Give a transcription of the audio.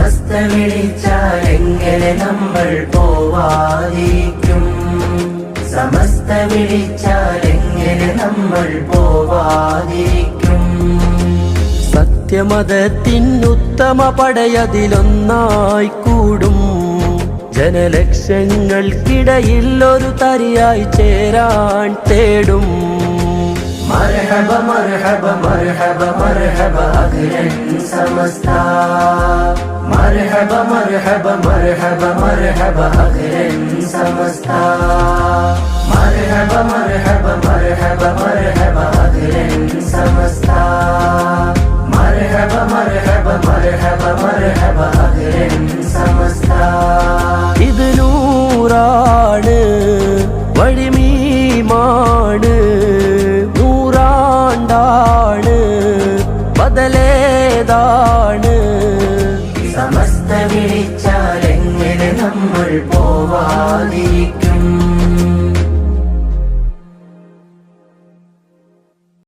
സമസ്ത വിളിച്ചാൽ എങ്ങനെ നമ്മൾ പോവാതിരിക്കും? സമസ്ത വിളിച്ചാൽ എങ്ങനെ നമ്മൾ പോവാതിരിക്കും? സത്യമതത്തിനുത്തമ പടയതിലൊന്നായി കൂടും. ജനലക്ഷങ്ങൾക്കിടയിൽ ഒരു തരിയായി ചേരാൻ തേടും. മർഹബ മർഹബ മർഹബ മർഹബ അഖിലൻ സമസ്ത. മർഹബ മർഹബ മർഹബ മർഹബ അഖിലൻ സമസ്ത. മർഹബ മർഹബ മർഹബ മർഹബ അഖിലൻ സമസ്ത. മർഹബ മർഹബ മർഹബ മർഹബ അഖിലൻ സമസ്ത. ഇത് നൂറാണ്, വഴിമീമാണ്, നൂറാണ്ടാണ്, ബദലേതാണ്. സമസ്ത വിളിച്ച